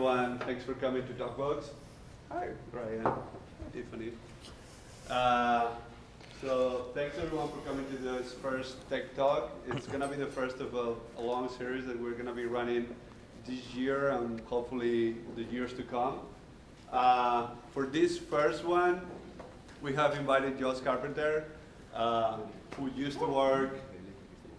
everyone. Thanks for coming to TokBox. Hi, Ryan. Hi, Tiffany. So thanks everyone for coming to this first Tech Talk. It's going to be the first of a long series that we're going to be running this year and hopefully the years to come. For this first one, we have invited Josh Carpenter, who used to work,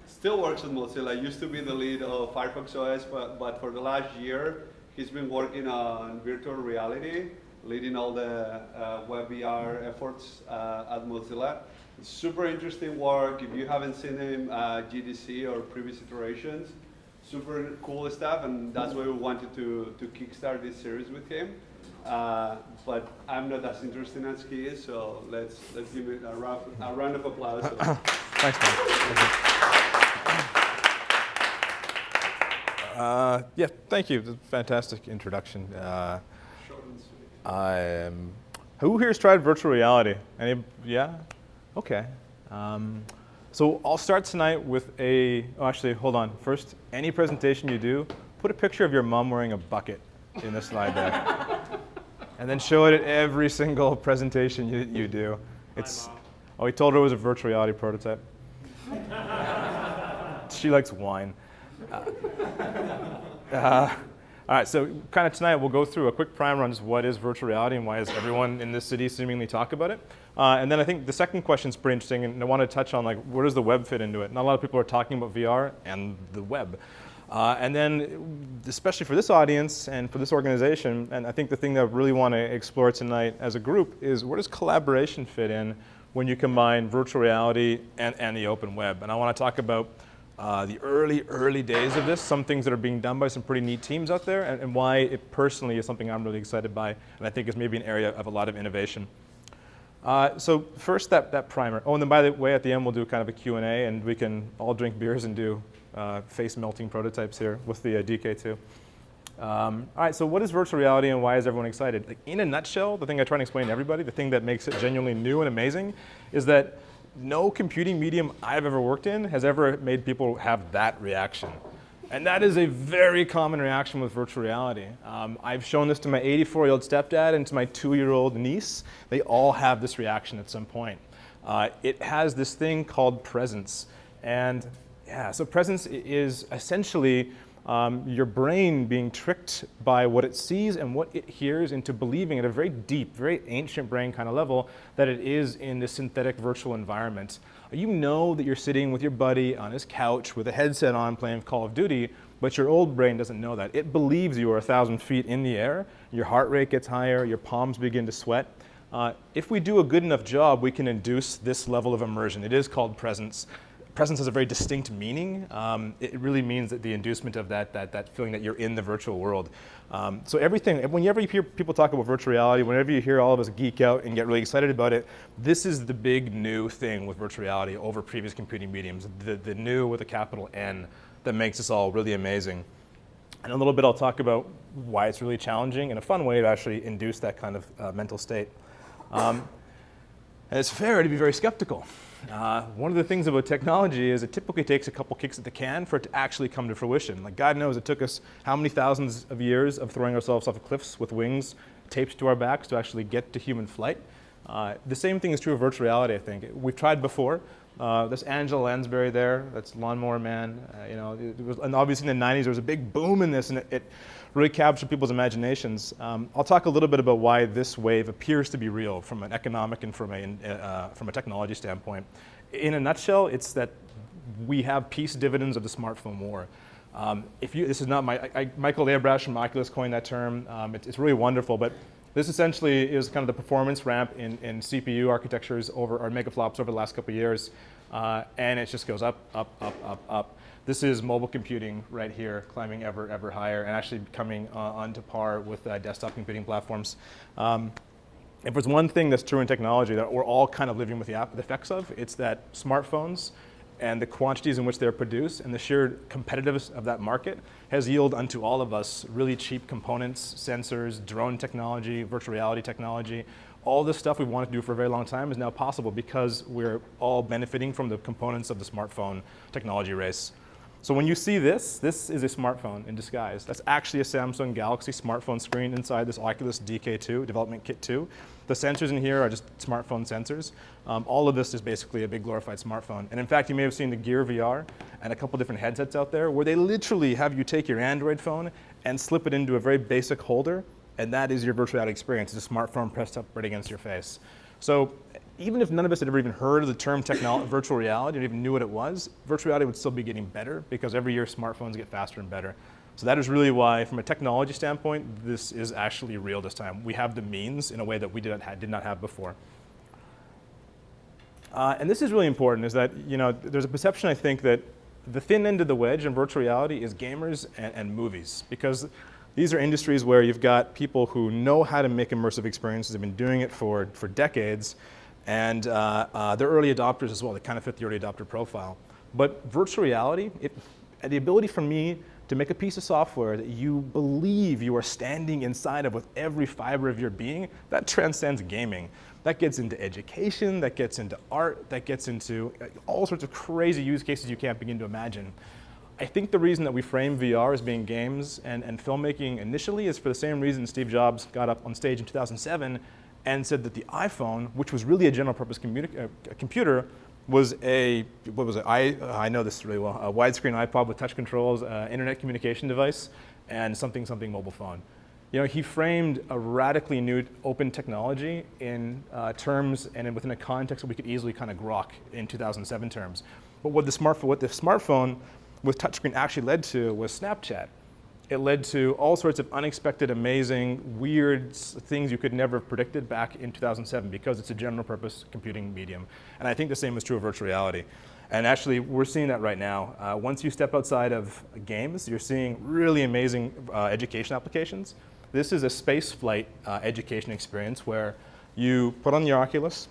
still works at Mozilla, used to be the lead of Firefox OS, but for the last year, he's been working on virtual reality, leading all the web VR efforts at Mozilla. It's super interesting work. If you haven't seen him GDC or previous iterations, super cool stuff, and that's why we wanted to kickstart this series with him. But I'm not as interesting as he is, so let's give it a round of applause. Thanks, man. Yeah, thank you. Fantastic introduction. Who here's tried virtual reality? Any? Yeah? Okay. So I'll start tonight with actually, hold on. First, any presentation you do, put a picture of your mom wearing a bucket in the slide deck. And then show it at every single presentation you do. Oh, he told her it was a virtual reality prototype. She likes wine. All right, so kind of tonight we'll go through a quick primer on just what is virtual reality and why does everyone in this city seemingly talk about it. And then I think the second question is pretty interesting, and I want to touch on where does the web fit into it? Not a lot of people are talking about VR and the web. And then, especially for this audience and for this organization, and I think the thing that I really want to explore tonight as a group is where does collaboration fit in when you combine virtual reality and the open web? And I want to talk about the early days of this, some things that are being done by some pretty neat teams out there, and why it personally is something I'm really excited by, and I think is maybe an area of a lot of innovation. So first, that primer. Oh, and then by the way, at the end we'll do kind of a Q&A, and we can all drink beers and do face-melting prototypes here with the DK2. All right, so what is virtual reality and why is everyone excited? In a nutshell, the thing I try to explain to everybody, the thing that makes it genuinely new and amazing is that no computing medium I've ever worked in has ever made people have that reaction. And that is a very common reaction with virtual reality. I've shown this to my 84-year-old stepdad and to my 2-year-old niece. They all have this reaction at some point. It has this thing called presence. And yeah, so presence is essentially your brain being tricked by what it sees and what it hears into believing at a very deep, very ancient brain kind of level that it is in this synthetic virtual environment. You know that you're sitting with your buddy on his couch with a headset on playing Call of Duty, but your old brain doesn't know that. It believes you are 1,000 feet in the air, your heart rate gets higher, your palms begin to sweat. If we do a good enough job, we can induce this level of immersion. It is called presence. Presence has a very distinct meaning. It really means that the inducement of that feeling that you're in the virtual world. So everything, whenever you hear people talk about virtual reality, whenever you hear all of us geek out and get really excited about it, this is the big new thing with virtual reality over previous computing mediums, the new with a capital N that makes this all really amazing. And a little bit I'll talk about why it's really challenging and a fun way to actually induce that kind of mental state. And it's fair to be very skeptical. One of the things about technology is it typically takes a couple kicks at the can for it to actually come to fruition. Like God knows it took us how many thousands of years of throwing ourselves off of cliffs with wings taped to our backs to actually get to human flight. The same thing is true of virtual reality, I think. We've tried before. There's Angela Lansbury there, that's Lawnmower Man. And obviously in the 90s there was a big boom in this and it really captured people's imaginations. I'll talk a little bit about why this wave appears to be real from an economic and from a technology standpoint. In a nutshell, it's that we have peace dividends of the smartphone war. This is not Michael Labrash from Oculus coined that term. It's really wonderful, but this essentially is kind of the performance ramp in CPU architectures or megaflops over the last couple of years, and it just goes up, up, up, up, up. This is mobile computing right here, climbing ever, ever higher, and actually coming onto par with desktop computing platforms. If there's one thing that's true in technology that we're all kind of living with the effects of, it's that smartphones and the quantities in which they're produced and the sheer competitiveness of that market has yielded unto all of us really cheap components, sensors, drone technology, virtual reality technology. All this stuff we've wanted to do for a very long time is now possible because we're all benefiting from the components of the smartphone technology race. So when you see this is a smartphone in disguise. That's actually a Samsung Galaxy smartphone screen inside this Oculus DK2, Development Kit 2. The sensors in here are just smartphone sensors. All of this is basically a big glorified smartphone. And in fact, you may have seen the Gear VR and a couple different headsets out there where they literally have you take your Android phone and slip it into a very basic holder, and that is your virtual reality experience. It's a smartphone pressed up right against your face. So even if none of us had ever even heard of the term virtual reality or even knew what it was, virtual reality would still be getting better because every year smartphones get faster and better. So that is really why, from a technology standpoint, this is actually real this time. We have the means in a way that we did not have before. And this is really important, is that there's a perception, I think, that the thin end of the wedge in virtual reality is gamers and movies, because these are industries where you've got people who know how to make immersive experiences, have been doing it for decades, and they're early adopters as well. They kind of fit the early adopter profile. But virtual reality, the ability for me to make a piece of software that you believe you are standing inside of with every fiber of your being, that transcends gaming. That gets into education, that gets into art, that gets into all sorts of crazy use cases you can't begin to imagine. I think the reason that we frame VR as being games and filmmaking initially is for the same reason Steve Jobs got up on stage in 2007 and said that the iPhone, which was really a general purpose computer, was I know this really well, a widescreen iPod with touch controls, internet communication device, and something mobile phone. He framed a radically new open technology in terms and within a context that we could easily kind of grok in 2007 terms. But what the smartphone with touchscreen actually led to was Snapchat. It led to all sorts of unexpected, amazing, weird things you could never have predicted back in 2007 because it's a general purpose computing medium. And I think the same is true of virtual reality. And actually, we're seeing that right now. Once you step outside of games, you're seeing really amazing education applications. This is a space flight education experience where you put on your Oculus,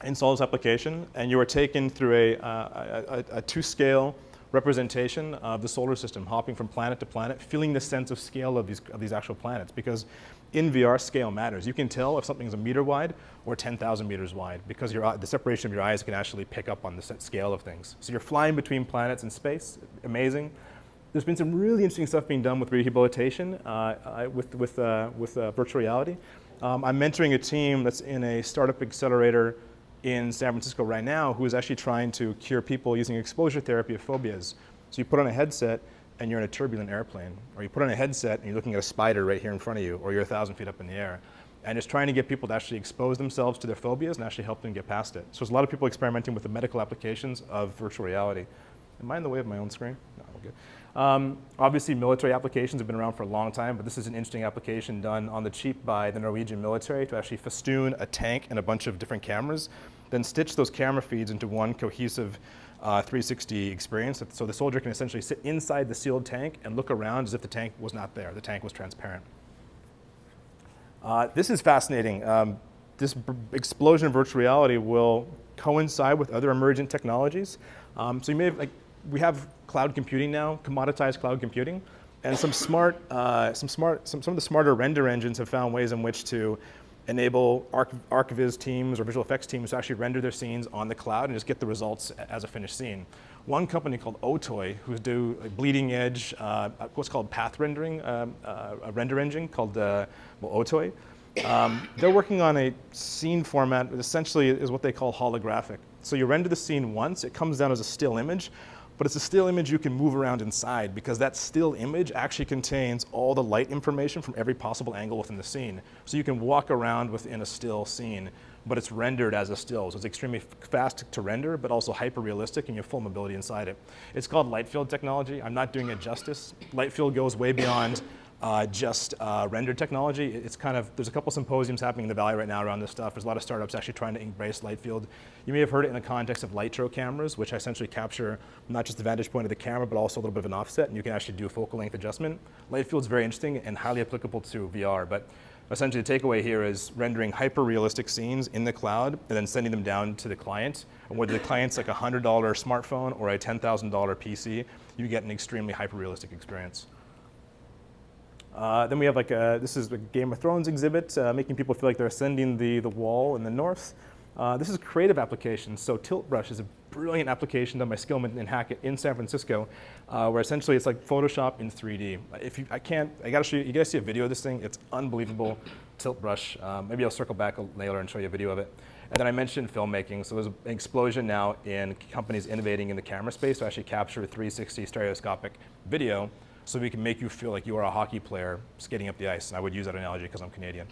install this application, and you are taken through a two-scale representation of the solar system, hopping from planet to planet, feeling the sense of scale of these actual planets, because in VR, scale matters. You can tell if something's a meter wide or 10,000 meters wide, because the separation of your eyes can actually pick up on the scale of things. So you're flying between planets in space, amazing. There's been some really interesting stuff being done with rehabilitation with virtual reality. I'm mentoring a team that's in a startup accelerator in San Francisco right now who is actually trying to cure people using exposure therapy of phobias. So you put on a headset and you're in a turbulent airplane, or you put on a headset and you're looking at a spider right here in front of you, or you're 1,000 feet up in the air. And it's trying to get people to actually expose themselves to their phobias and actually help them get past it. So there's a lot of people experimenting with the medical applications of virtual reality. Am I in the way of my own screen? No, we're good. Obviously, military applications have been around for a long time, but this is an interesting application done on the cheap by the Norwegian military to actually festoon a tank and a bunch of different cameras, then stitch those camera feeds into one cohesive 360 experience. So the soldier can essentially sit inside the sealed tank and look around as if the tank was not there. The tank was transparent. This is fascinating. This explosion of virtual reality will coincide with other emergent technologies. So you may have, we have cloud computing now, commoditized cloud computing, and some of the smarter render engines have found ways in which to enable ArcViz teams or visual effects teams to actually render their scenes on the cloud and just get the results as a finished scene. One company called Otoy, who do a bleeding edge, what's called path rendering, a render engine called Otoy. They're working on a scene format that essentially is what they call holographic. So you render the scene once, it comes down as a still image, but it's a still image you can move around inside because that still image actually contains all the light information from every possible angle within the scene. So you can walk around within a still scene, but it's rendered as a still. So it's extremely fast to render, but also hyper-realistic, and you have full mobility inside it. It's called light field technology. I'm not doing it justice. Light field goes way beyond just rendered technology. It's kind of, there's a couple symposiums happening in the Valley right now around this stuff. There's a lot of startups actually trying to embrace light field. You may have heard it in the context of Lightro cameras, which essentially capture not just the vantage point of the camera, but also a little bit of an offset, and you can actually do a focal length adjustment. Light field's very interesting and highly applicable to VR, but essentially the takeaway here is rendering hyper-realistic scenes in the cloud and then sending them down to the client. And whether the client's like a $100 smartphone or a $10,000 PC, you get an extremely hyper-realistic experience. Then we have this is a Game of Thrones exhibit, making people feel like they're ascending the wall in the north. This is creative applications. So Tilt Brush is a brilliant application done by Skillman and Hackett in San Francisco, where essentially it's like Photoshop in 3D. I gotta show you, you guys see a video of this thing, it's unbelievable. Tilt brush, maybe I'll circle back later and show you a video of it. And then I mentioned filmmaking, so there's an explosion now in companies innovating in the camera space to actually capture 360 stereoscopic video so we can make you feel like you are a hockey player skating up the ice. And I would use that analogy because I'm Canadian.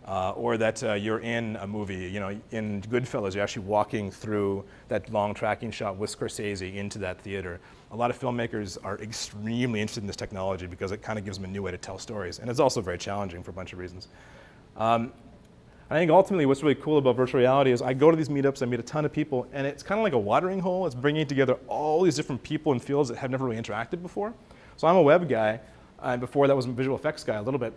Or that you're in a movie, you know, in Goodfellas, you're actually walking through that long tracking shot with Scorsese into that theater. A lot of filmmakers are extremely interested in this technology because it kind of gives them a new way to tell stories. And it's also very challenging for a bunch of reasons. I think ultimately what's really cool about virtual reality is I go to these meetups, I meet a ton of people, and it's kind of like a watering hole. It's bringing together all these different people in fields that have never really interacted before. So I'm a web guy, and before that was a visual effects guy a little bit.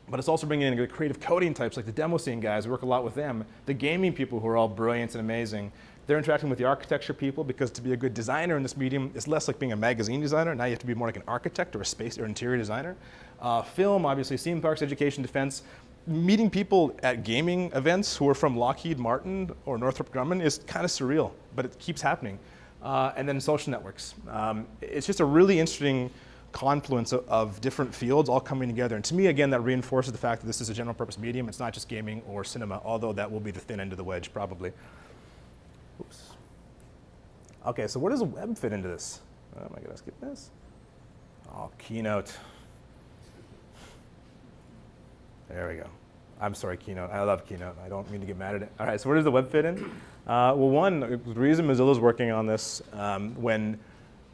But it's also bringing in the creative coding types, like the demo scene guys. We work a lot with them. The gaming people who are all brilliant and amazing. They're interacting with the architecture people because to be a good designer in this medium is less like being a magazine designer. Now you have to be more like an architect or a space or interior designer. Film, obviously, theme parks, education, defense. Meeting people at gaming events who are from Lockheed Martin or Northrop Grumman is kind of surreal, but it keeps happening. And then social networks. It's just a really interesting confluence of different fields all coming together. And to me, again, that reinforces the fact that this is a general purpose medium. It's not just gaming or cinema, although that will be the thin end of the wedge, probably. Oops. Okay, so where does the web fit into this? Am I gonna skip this? Oh, Keynote. There we go. I'm sorry, Keynote. I love Keynote. I don't mean to get mad at it. All right, so where does the web fit in? Well, one, the reason Mozilla's working on this when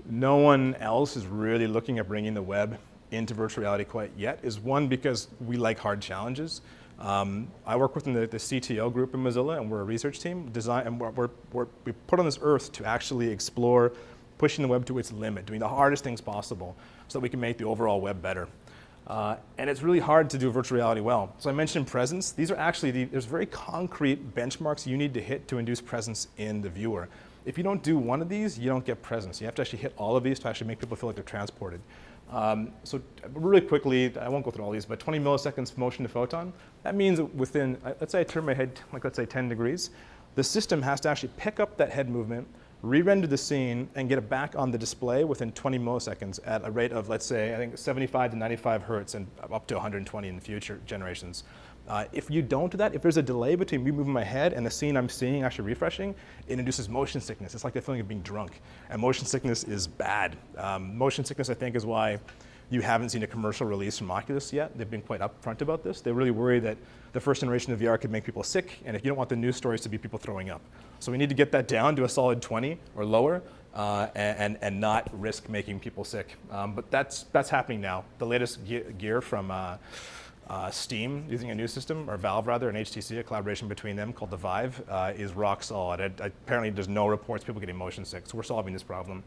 no one else is really looking at bringing the web into virtual reality quite yet is one, because we like hard challenges. I work within the CTO group in Mozilla, and we're a research team. And we put on this earth to actually explore pushing the web to its limit, doing the hardest things possible so that we can make the overall web better. And it's really hard to do virtual reality well. So I mentioned presence. These are actually, there's very concrete benchmarks you need to hit to induce presence in the viewer. If you don't do one of these, you don't get presence. You have to actually hit all of these to actually make people feel like they're transported. So really quickly, I won't go through all these, but 20 milliseconds motion to photon. That means within, let's say I turn my head, like let's say 10 degrees, the system has to actually pick up that head movement, re-render the scene, and get it back on the display within 20 milliseconds at a rate of, let's say, I think 75 to 95 hertz and up to 120 in the future generations. If you don't do that, if there's a delay between me moving my head and the scene I'm seeing actually refreshing, it induces motion sickness. It's like the feeling of being drunk. And motion sickness is bad. Motion sickness, I think, is why you haven't seen a commercial release from Oculus yet. They've been quite upfront about this. They really worry that the first generation of VR could make people sick, and if you don't want the news stories to be people throwing up. So we need to get that down to a solid 20 or lower, and not risk making people sick. But that's happening now. The latest gear from Steam, using a new system, or Valve rather, and HTC, a collaboration between them called the Vive, is rock solid. Apparently there's no reports of people getting motion sick, so we're solving this problem.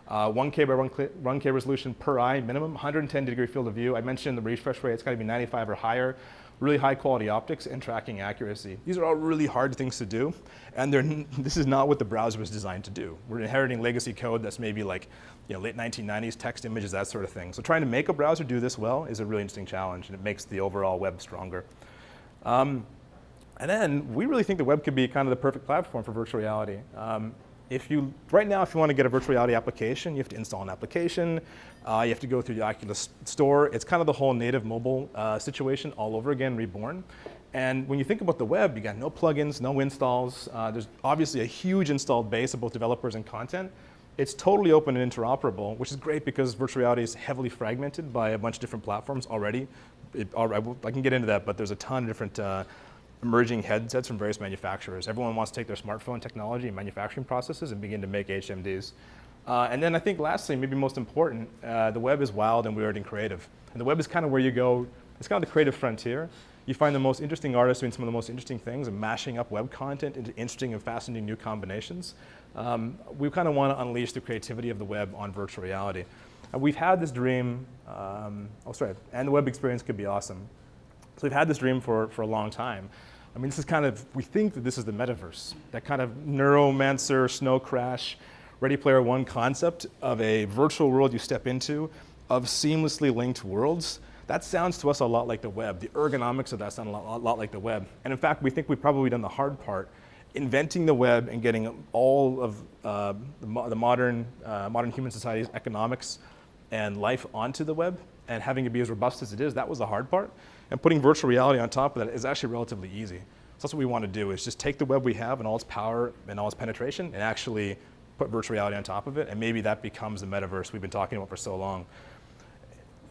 1K by 1K resolution per eye minimum, 110 degree field of view. I mentioned the refresh rate, it's got to be 95 or higher. Really high quality optics and tracking accuracy. These are all really hard things to do, and this is not what the browser was designed to do. We're inheriting legacy code that's maybe like, you know, late 1990s text images, that sort of thing. So trying to make a browser do this well is a really interesting challenge, and it makes the overall web stronger. And then we really think the web could be kind of the perfect platform for virtual reality. Right now, if you want to get a virtual reality application, you have to install an application. You have to go through the Oculus store. It's kind of the whole native mobile situation all over again, reborn. And when you think about the web, you got no plugins, no installs. There's obviously a huge installed base of both developers and content. It's totally open and interoperable, which is great because virtual reality is heavily fragmented by a bunch of different platforms already. I can get into that, but there's a ton of different emerging headsets from various manufacturers. Everyone wants to take their smartphone technology and manufacturing processes and begin to make HMDs. And then I think lastly, maybe most important, the web is wild and weird and creative. And the web is kind of where you go, it's kind of the creative frontier. You find the most interesting artists doing some of the most interesting things and mashing up web content into interesting and fascinating new combinations. We kind of want to unleash the creativity of the web on virtual reality. We've had this dream, and the web experience could be awesome. So we've had this dream for a long time. I mean, this is kind of, we think that this is the metaverse, that kind of Neuromancer, Snow Crash, Ready Player One concept of a virtual world you step into of seamlessly linked worlds. That sounds to us a lot like the web. The ergonomics of that sound a lot like the web. And in fact, we think we've probably done the hard part inventing the web and getting all of the modern human society's economics and life onto the web and having it be as robust as it is, that was the hard part. And putting virtual reality on top of that is actually relatively easy. So that's what we want to do, is just take the web we have and all its power and all its penetration and actually put virtual reality on top of it, and maybe that becomes the metaverse we've been talking about for so long.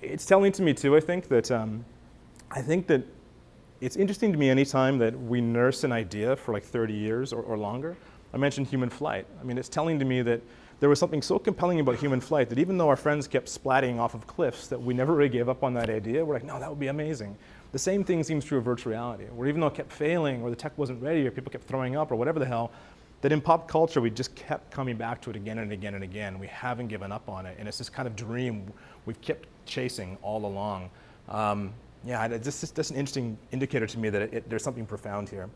It's telling to me too, I think that it's interesting to me anytime that we nurse an idea for like 30 years or longer. I mentioned human flight. I mean, it's telling to me that there was something so compelling about human flight that even though our friends kept splatting off of cliffs, that we never really gave up on that idea. We're like, no, that would be amazing. The same thing seems true of virtual reality, where even though it kept failing, or the tech wasn't ready, or people kept throwing up, or whatever the hell, that in pop culture, we just kept coming back to it again and again and again. We haven't given up on it, and it's this kind of dream we've kept chasing all along. That's an interesting indicator to me that there's something profound here.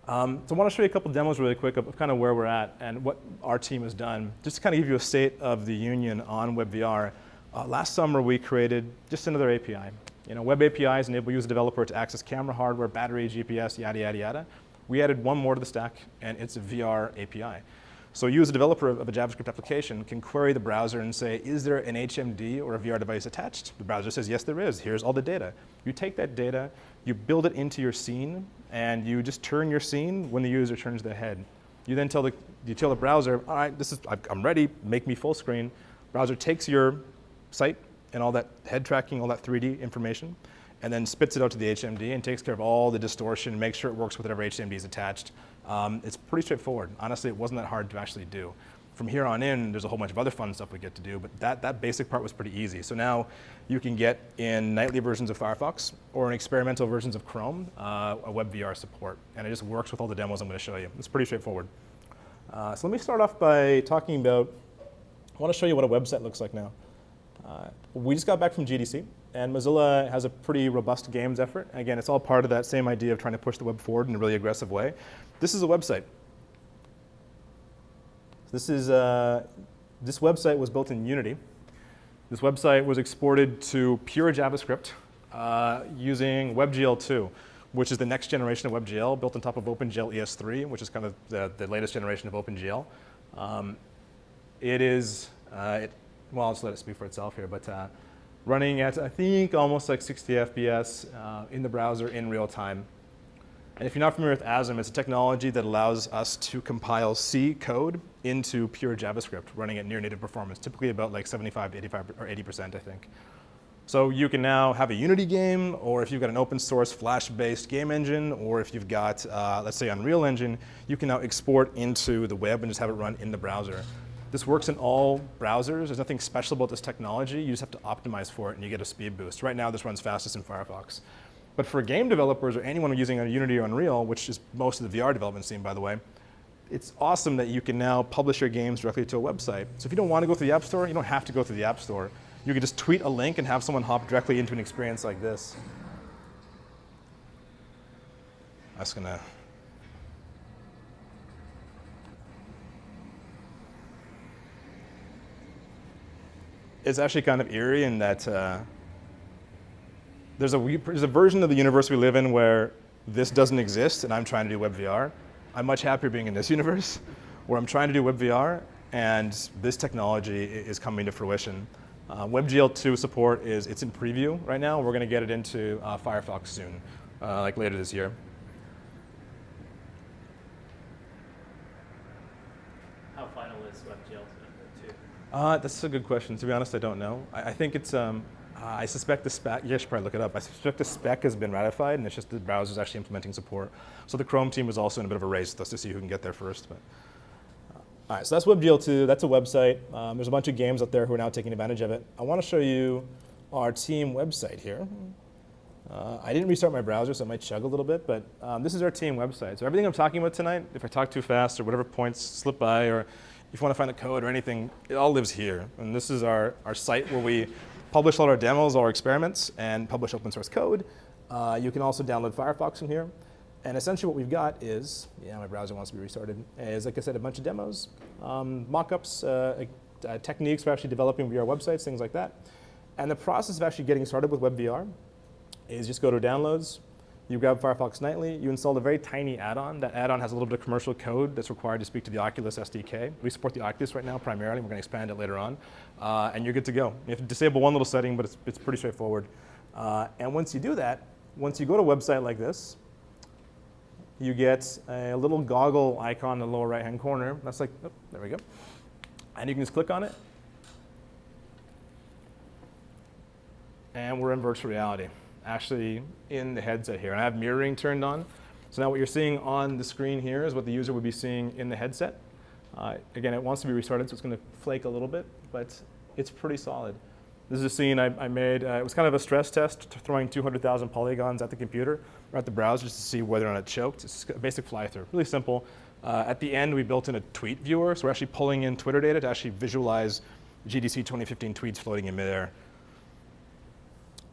So I want to show you a couple demos really quick of kind of where we're at and what our team has done, just to kind of give you a state of the union on WebVR. Last summer, we created just another API. Web APIs enable user developer to access camera hardware, battery, GPS, yada, yada, yada. We added one more to the stack, and it's a VR API. So you as a developer of a JavaScript application can query the browser and say, is there an HMD or a VR device attached? The browser says, yes, there is. Here's all the data. You take that data, you build it into your scene, and you just turn your scene when the user turns their head. You then tell the browser, all right, I'm ready, make me full screen. Browser takes your site and all that head tracking, all that 3D information, and then spits it out to the HMD and takes care of all the distortion and makes sure it works with whatever HMD is attached. It's pretty straightforward. Honestly, it wasn't that hard to actually do. From here on in, there's a whole bunch of other fun stuff we get to do, but that basic part was pretty easy. So now you can get in nightly versions of Firefox or in experimental versions of Chrome a WebVR support, and it just works with all the demos I'm going to show you. It's pretty straightforward. So let me start off by talking about, I want to show you what a website looks like now. We just got back from GDC, and Mozilla has a pretty robust games effort. Again, it's all part of that same idea of trying to push the web forward in a really aggressive way. This is a website. This website was built in Unity. This website was exported to pure JavaScript using WebGL2, which is the next generation of WebGL, built on top of OpenGL ES3, which is kind of the latest generation of OpenGL. Well, I'll just let it speak for itself here, but running at, I think, almost like 60 FPS in the browser in real time. And if you're not familiar with ASM, it's a technology that allows us to compile C code into pure JavaScript, running at near native performance, typically about like 75 to 85 or 80%, I think. So you can now have a Unity game, or if you've got an open source Flash-based game engine, or if you've got, let's say, Unreal Engine, you can now export into the web and just have it run in the browser. This works in all browsers. There's nothing special about this technology. You just have to optimize for it, and you get a speed boost. Right now, this runs fastest in Firefox. But for game developers or anyone using a Unity or Unreal, which is most of the VR development scene, by the way, it's awesome that you can now publish your games directly to a website. So if you don't want to go through the App Store, you don't have to go through the App Store. You can just tweet a link and have someone hop directly into an experience like this. That's going to... It's actually kind of eerie in that there's a version of the universe we live in where this doesn't exist and I'm trying to do WebVR. I'm much happier being in this universe where I'm trying to do WebVR and this technology is coming to fruition. WebGL2 support it's in preview right now. We're going to get it into Firefox soon, like later this year. How final is WebGL2? That's a good question. To be honest, I don't know. I think it's, I suspect the spec, you should probably look it up. I suspect the spec has been ratified and it's just the browser's actually implementing support. So the Chrome team is also in a bit of a race with us to see who can get there first. But, all right, so that's WebGL2, that's a website. There's a bunch of games out there who are now taking advantage of it. I want to show you our team website here. I didn't restart my browser, so it might chug a little bit, but this is our team website. So everything I'm talking about tonight, if I talk too fast or whatever points slip by, or if you want to find the code or anything, it all lives here. And this is our site where we publish all our demos, all our experiments, and publish open source code. You can also download Firefox from here. And essentially what we've got is, my browser wants to be restarted, is, like I said, a bunch of demos, mock-ups, techniques for actually developing VR websites, things like that. And the process of actually getting started with WebVR is just go to downloads, You grab Firefox Nightly, you install a very tiny add-on. That add-on has a little bit of commercial code that's required to speak to the Oculus SDK. We support the Oculus right now primarily. We're going to expand it later on. And you're good to go. You have to disable one little setting, but it's pretty straightforward. And once you do that, once you go to a website like this, you get a little goggle icon in the lower right-hand corner. That's like, oh, there we go. And you can just click on it. And we're in virtual reality, actually in the headset here. And I have mirroring turned on. So now what you're seeing on the screen here is what the user would be seeing in the headset. Again, it wants to be restarted, so it's going to flake a little bit, but it's pretty solid. This is a scene I made. It was kind of a stress test, throwing 200,000 polygons at the computer or at the browser just to see whether or not it choked. It's a basic fly-through, really simple. At the end, we built in a tweet viewer, so we're actually pulling in Twitter data to actually visualize GDC 2015 tweets floating in midair.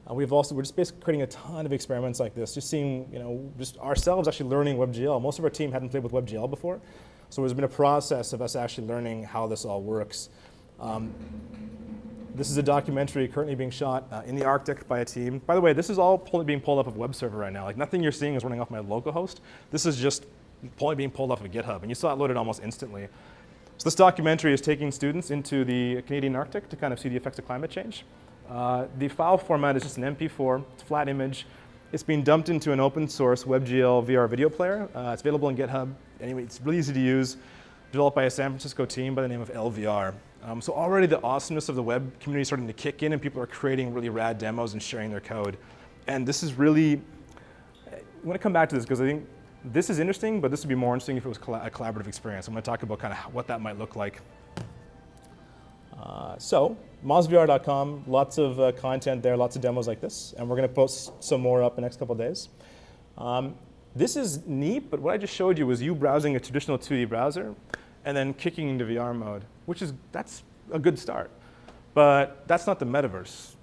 We're just basically creating a ton of experiments like this, just seeing, just ourselves actually learning WebGL. Most of our team hadn't played with WebGL before, so there's been a process of us actually learning how this all works. This is a documentary currently being shot in the Arctic by a team. By the way, this is all being pulled up of web server right now. Like nothing you're seeing is running off my local host. This is just being pulled off of GitHub, and you saw it loaded almost instantly. So this documentary is taking students into the Canadian Arctic to kind of see the effects of climate change. The file format is just an MP4, it's a flat image. It's being dumped into an open source WebGL VR video player. It's available on GitHub. Anyway, it's really easy to use, developed by a San Francisco team by the name of LVR. So already the awesomeness of the web community is starting to kick in, and people are creating really rad demos and sharing their code. And this is really, I want to come back to this because I think this is interesting, but this would be more interesting if it was a collaborative experience. I'm going to talk about kind of what that might look like. So mozvr.com, lots of content there, lots of demos like this, and we're going to post some more up in the next couple of days. This is neat, but what I just showed you was you browsing a traditional 2D browser and then kicking into VR mode, that's a good start. But that's not the metaverse.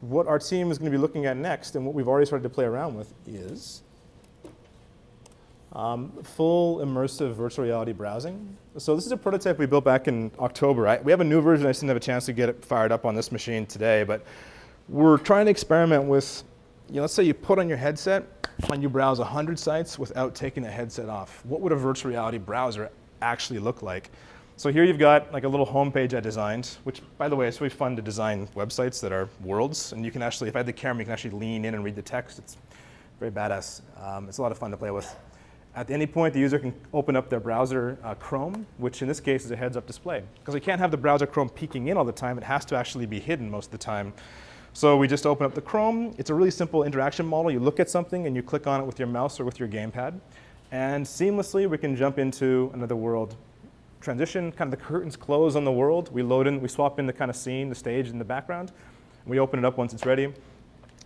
What our team is going to be looking at next, and what we've already started to play around with, is full immersive virtual reality browsing. So this is a prototype we built back in October. We have a new version. I just didn't have a chance to get it fired up on this machine today, but we're trying to experiment with, let's say you put on your headset and you browse 100 sites without taking the headset off. What would a virtual reality browser actually look like? So here you've got like a little homepage I designed, which, by the way, it's really fun to design websites that are worlds, and you can actually, if I had the camera, you can actually lean in and read the text. It's very badass. It's a lot of fun to play with. At any point, the user can open up their browser Chrome, which in this case is a heads-up display. Because we can't have the browser Chrome peeking in all the time. It has to actually be hidden most of the time. So we just open up the Chrome. It's a really simple interaction model. You look at something, and you click on it with your mouse or with your gamepad. And seamlessly, we can jump into another world. Transition, kind of the curtains close on the world. We swap in the kind of scene, the stage in the background. And we open it up once it's ready.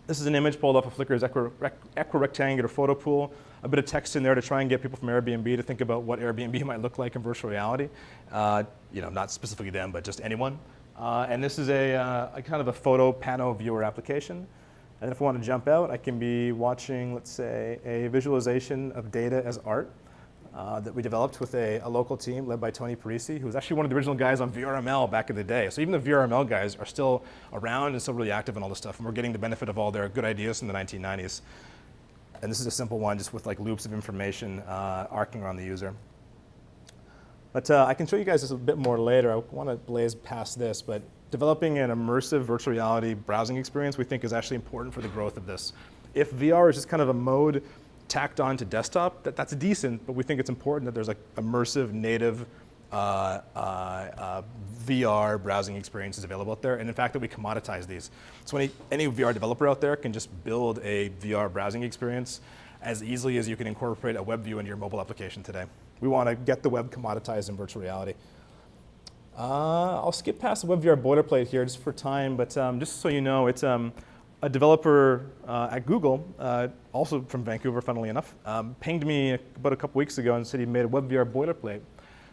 This is an image pulled off of Flickr's equirectangular photo pool. A bit of text in there to try and get people from Airbnb to think about what Airbnb might look like in virtual reality. Not specifically them, but just anyone. And this is a kind of a photo pano viewer application. And if I want to jump out, I can be watching, let's say, a visualization of data as art that we developed with a local team led by Tony Parisi, who was actually one of the original guys on VRML back in the day. So even the VRML guys are still around and still really active in all this stuff, and we're getting the benefit of all their good ideas from the 1990s. And this is a simple one, just with like loops of information arcing around the user. But I can show you guys this a bit more later. I want to blaze past this, but developing an immersive virtual reality browsing experience we think is actually important for the growth of this. If VR is just kind of a mode tacked on to desktop, that's decent, but we think it's important that there's like immersive native VR browsing experiences available out there, and in fact that we commoditize these. So any VR developer out there can just build a VR browsing experience as easily as you can incorporate a web view into your mobile application today. We want to get the web commoditized in virtual reality. I'll skip past the WebVR boilerplate here just for time, but just so you know, it's a developer at Google, also from Vancouver, funnily enough, pinged me about a couple weeks ago and said he made a WebVR boilerplate.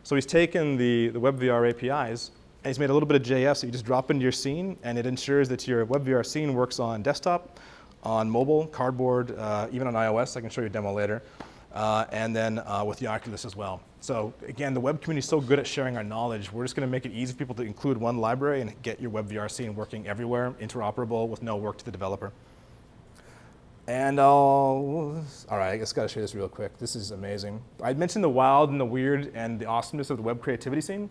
So he's taken the WebVR APIs, and he's made a little bit of JS that you just drop into your scene, and it ensures that your WebVR scene works on desktop, on mobile, cardboard, even on iOS. I can show you a demo later. And then with the Oculus as well. So again, the web community is so good at sharing our knowledge. We're just going to make it easy for people to include one library and get your WebVR scene working everywhere, interoperable with no work to the developer. And all right, I just got to share this real quick. This is amazing. I mentioned the wild and the weird and the awesomeness of the web creativity scene.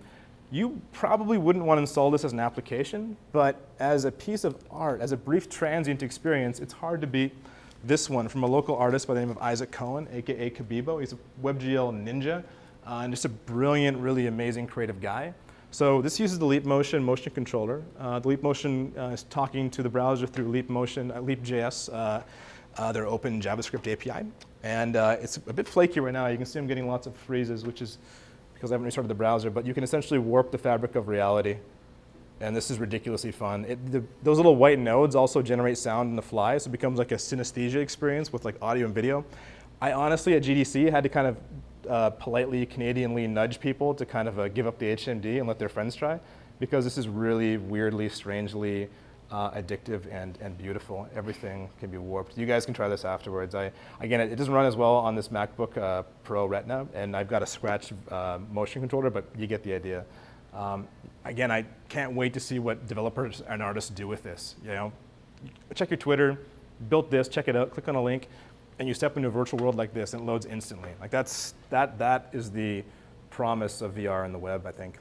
You probably wouldn't want to install this as an application, but as a piece of art, as a brief transient experience, it's hard to beat this one from a local artist by the name of Isaac Cohen, aka Kabibo. He's a WebGL ninja, and just a brilliant, really amazing creative guy. So this uses the Leap Motion motion controller. The Leap Motion is talking to the browser through Leap Motion, Leap.js, their open JavaScript API. And it's a bit flaky right now. You can see I'm getting lots of freezes, which is because I haven't restarted the browser. But you can essentially warp the fabric of reality. And this is ridiculously fun. Those little white nodes also generate sound on the fly, so it becomes like a synesthesia experience with like audio and video. I honestly, at GDC, had to kind of politely, Canadianly nudge people to kind of give up the HMD and let their friends try, because this is really weirdly, strangely addictive and beautiful. Everything can be warped. You guys can try this afterwards. Again, it doesn't run as well on this MacBook Pro Retina, and I've got a scratch motion controller, but you get the idea. Again, I can't wait to see what developers and artists do with this. You know, check your Twitter, built this, check it out, click on a link, and you step into a virtual world like this, and it loads instantly. Like that is the promise of VR and the web, I think.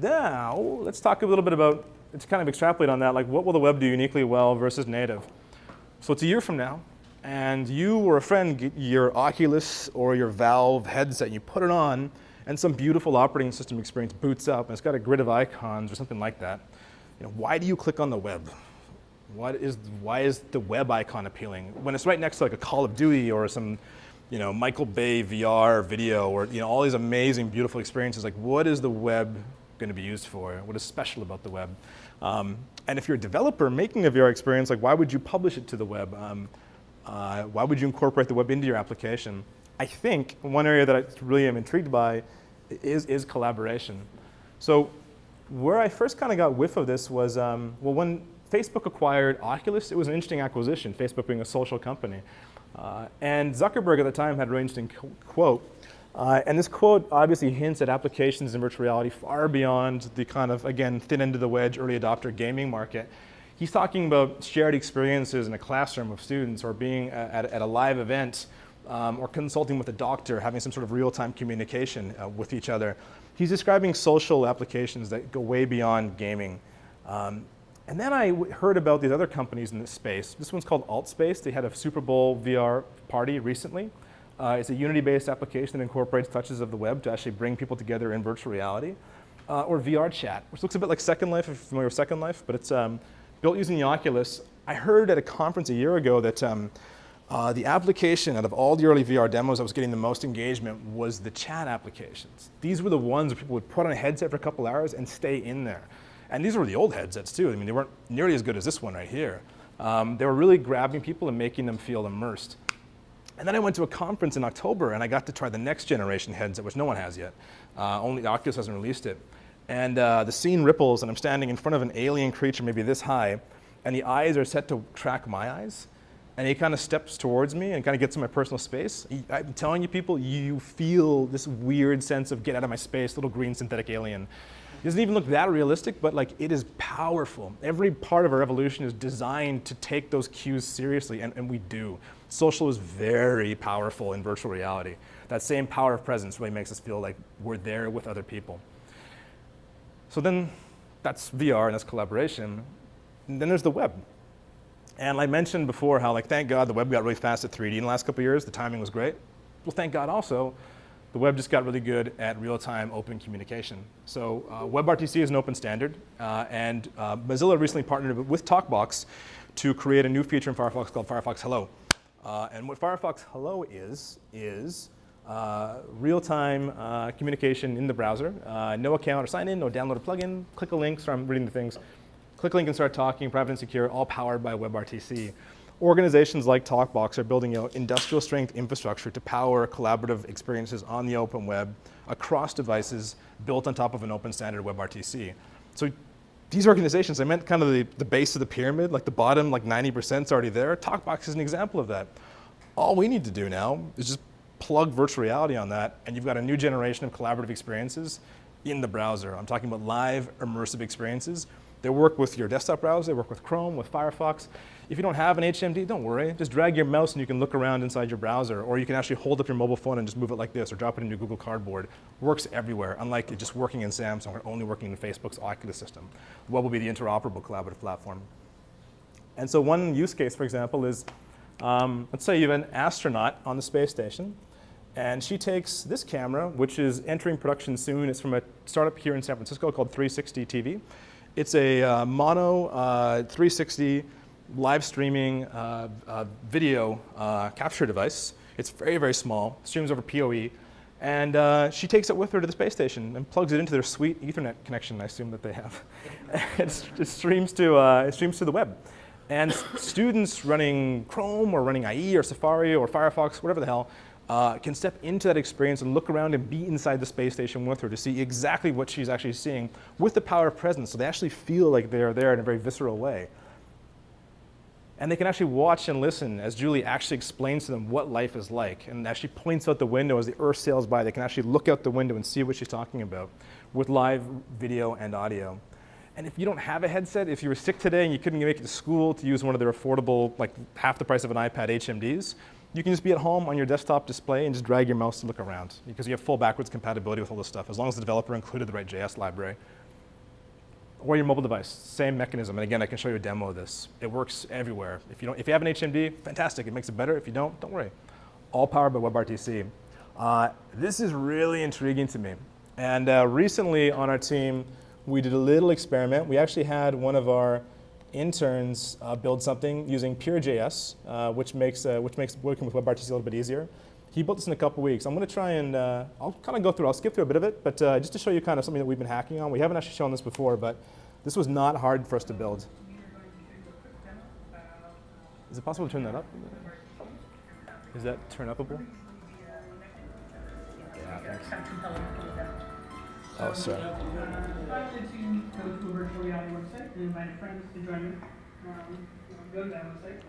Now let's talk a little bit about, to kind of extrapolate on that, like what will the web do uniquely well versus native? So it's a year from now, and you or a friend get your Oculus or your Valve headset, and you put it on, and some beautiful operating system experience boots up, and it's got a grid of icons or something like that. You know, why do you click on the web? Why is the web icon appealing when it's right next to like a Call of Duty or some, you know, Michael Bay VR video, or all these amazing, beautiful experiences? Like, what is the web going to be used for? What is special about the web? And if you're a developer making a VR experience, like, why would you publish it to the web? Why would you incorporate the web into your application? I think one area that I really am intrigued by is collaboration. So where I first kind of got whiff of this was, when Facebook acquired Oculus, it was an interesting acquisition, Facebook being a social company. And Zuckerberg at the time had arranged a quote. And this quote obviously hints at applications in virtual reality far beyond the kind of, again, thin end of the wedge, early adopter gaming market. He's talking about shared experiences in a classroom of students, or being at a live event, or consulting with a doctor, having some sort of real-time communication with each other. He's describing social applications that go way beyond gaming. And then I heard about these other companies in this space. This one's called AltSpace. They had a Super Bowl VR party recently. It's a Unity-based application that incorporates touches of the web to actually bring people together in virtual reality. Or VR Chat, which looks a bit like Second Life, if you're familiar with Second Life, but it's built using the Oculus. I heard at a conference a year ago that the application out of all the early VR demos that was getting the most engagement was the chat applications. These were the ones where people would put on a headset for a couple hours and stay in there. And these were the old headsets too. I mean, they weren't nearly as good as this one right here. They were really grabbing people and making them feel immersed. And then I went to a conference in October, and I got to try the next generation headset, which no one has yet. Only the Oculus hasn't released it. And the scene ripples, and I'm standing in front of an alien creature maybe this high, and the eyes are set to track my eyes. And he kind of steps towards me and kind of gets in my personal space. I'm telling you, people, you feel this weird sense of get out of my space, little green synthetic alien. It doesn't even look that realistic, but like, it is powerful. Every part of our evolution is designed to take those cues seriously, and we do. Social is very powerful in virtual reality. That same power of presence really makes us feel like we're there with other people. So then that's VR and that's collaboration. And then there's the web. And I mentioned before how, like, thank God the web got really fast at 3D in the last couple of years. The timing was great. Well, thank God also the web just got really good at real-time open communication. So WebRTC is an open standard, and Mozilla recently partnered with TokBox to create a new feature in Firefox called Firefox Hello. And what Firefox Hello is real-time communication in the browser. No account or sign in, no download a plugin. Click a link, sorry, I'm reading the things. Click a link and start talking, private and secure, all powered by WebRTC. Organizations like TokBox are building industrial strength infrastructure to power collaborative experiences on the open web across devices built on top of an open standard WebRTC. So these organizations, I meant kind of the base of the pyramid, like the bottom, like 90% is already there. TokBox is an example of that. All we need to do now is just plug virtual reality on that, and you've got a new generation of collaborative experiences in the browser. I'm talking about live, immersive experiences They work with your desktop browser, they work with Chrome, with Firefox. If you don't have an HMD, don't worry. Just drag your mouse and you can look around inside your browser, or you can actually hold up your mobile phone and just move it like this, or drop it into Google Cardboard. Works everywhere, unlike it just working in Samsung or only working in Facebook's Oculus system. The web will be the interoperable collaborative platform. And so one use case, for example, is let's say you have an astronaut on the space station, and she takes this camera, which is entering production soon. It's from a startup here in San Francisco called 360 TV. It's a mono 360 live streaming video capture device. It's very, very small, streams over PoE. And she takes it with her to the space station and plugs it into their sweet Ethernet connection, I assume that they have. It streams to the web. And students running Chrome or running IE or Safari or Firefox, whatever the hell, can step into that experience and look around and be inside the space station with her to see exactly what she's actually seeing with the power of presence. So they actually feel like they're there in a very visceral way. And they can actually watch and listen as Julie actually explains to them what life is like. And as she points out the window as the Earth sails by, they can actually look out the window and see what she's talking about with live video and audio. And if you don't have a headset, if you were sick today and you couldn't make it to school to use one of their affordable, like half the price of an iPad HMDs, you can just be at home on your desktop display and just drag your mouse to look around, because you have full backwards compatibility with all this stuff, as long as the developer included the right JS library. Or your mobile device, same mechanism. And again, I can show you a demo of this. It works everywhere. If you have an HMD, fantastic, it makes it better. If you don't worry. All powered by WebRTC. This is really intriguing to me. And recently on our team, we did a little experiment. We actually had one of our interns build something using Pure.js, which makes working with WebRTC a little bit easier. He built this in a couple weeks. I'm going to try and I'll kind of go through. I'll skip through a bit of it, but just to show you kind of something that we've been hacking on. We haven't actually shown this before, but this was not hard for us to build. Is it possible to turn that up? Is that turn upable? Yeah, thanks. Oh, sorry. I wanted to go to a virtual reality website and invite friends to join me. Go to that website.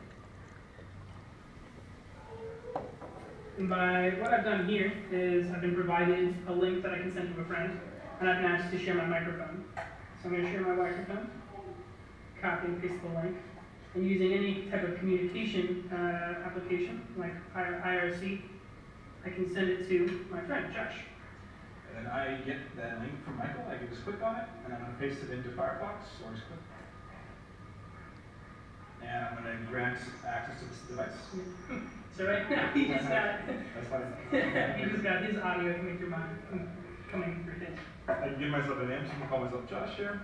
And by what I've done here is I've been provided a link that I can send to a friend, and I've been asked to share my microphone. So I'm going to share my microphone, copy and paste the link, and using any type of communication application like IRC, I can send it to my friend Josh. And then I get that link from Michael, I can just click on it, and I'm going to paste it into Firefox, or just click. And I'm going to grant access to this device. So right now he just got That's fine. he just got his audio coming through mine, coming through his. I can give myself a name, so I can call myself Josh here.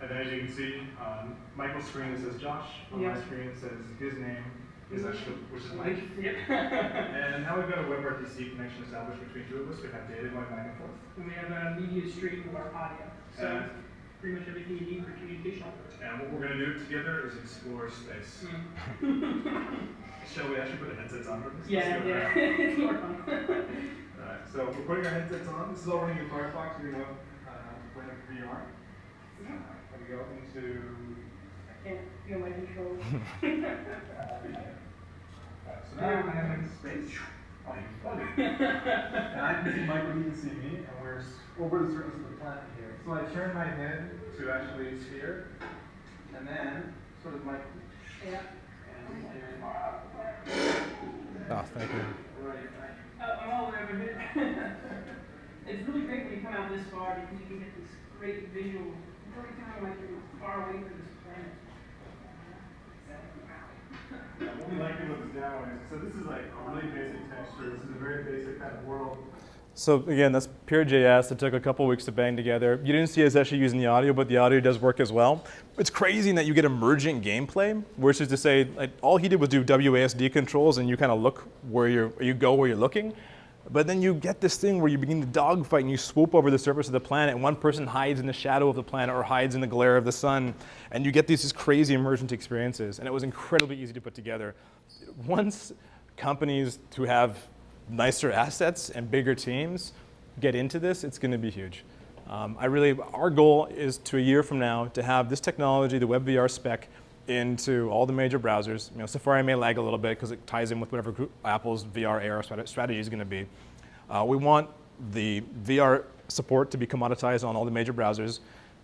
And then as you can see, on Michael's screen it says Josh, on my screen it says his name, which is Mike. Yep. And now we've got a WebRTC connection established between two of us. We have data going back and forth. And we have a media stream of our audio. So pretty much everything you need for communication. And what we're going to do together is explore space. Shall we actually put the headsets on for this? Yeah, it's more fun. Alright, so we're putting our headsets on. This is all running in Firefox. We're going to play like VR. We go into. I can't feel my controls. So now I am in space. Oh, you funny. And I can see Michael, you can see me, and we're over the surface of the planet here. So I turn my head to actually sphere, and then so does Michael. Yeah. Oh, thank you. I'm all over here. It's really great when you come out this far because you can get this great visual every time like you're far away from this planet. What we like about this demo is, so this is like a really basic texture. This is a very basic kind of world. So again, that's Pure.js. It took a couple weeks to bang together. You didn't see us actually using the audio, but the audio does work as well. It's crazy in that you get emergent gameplay, which is to say, like, all he did was do WASD controls, and you kind of look where you go where you're looking. But then you get this thing where you begin to dogfight, and you swoop over the surface of the planet, and one person hides in the shadow of the planet or hides in the glare of the sun, and you get these crazy emergent experiences. And it was incredibly easy to put together. Once companies who have nicer assets and bigger teams get into this, it's going to be huge. Our goal is to a year from now to have this technology, the WebVR spec, into all the major browsers. You know, Safari may lag a little bit because it ties in with whatever Apple's VR AR strategy is going to be. We want the VR support to be commoditized on all the major browsers.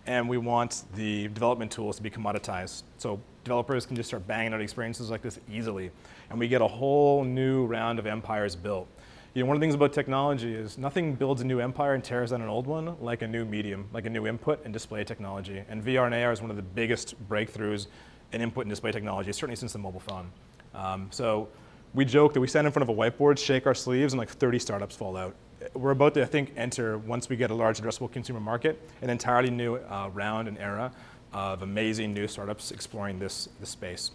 and we want the development tools to be commoditized. So developers can just start banging out experiences like this easily, and we get a whole new round of empires built. You know, one of the things about technology is nothing builds a new empire and tears down an old one like a new medium, like a new input and display technology. And VR and AR is one of the biggest breakthroughs in input and display technology, certainly since the mobile phone. So we joke that we stand in front of a whiteboard, shake our sleeves, and like 30 startups fall out. We're about to, I think, enter, once we get a large addressable consumer market, an entirely new round and era of amazing new startups exploring this space.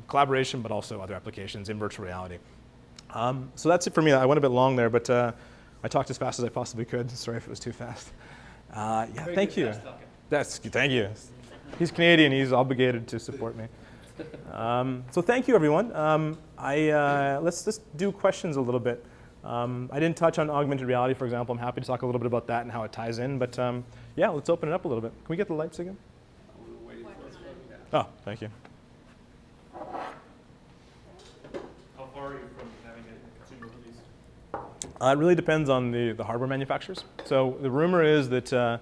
Collaboration, but also other applications in virtual reality. So that's it for me. I went a bit long there, but I talked as fast as I possibly could. Sorry if it was too fast. Yeah, thank you. Thank you. He's Canadian. He's obligated to support me. So thank you, everyone. Let's just do questions a little bit. I didn't touch on augmented reality, for example. I'm happy to talk a little bit about that and how it ties in. But yeah, let's open it up a little bit. Can we get the lights again? Oh, thank you. How far are you from having it consumer released? It really depends on the hardware manufacturers. So the rumor is that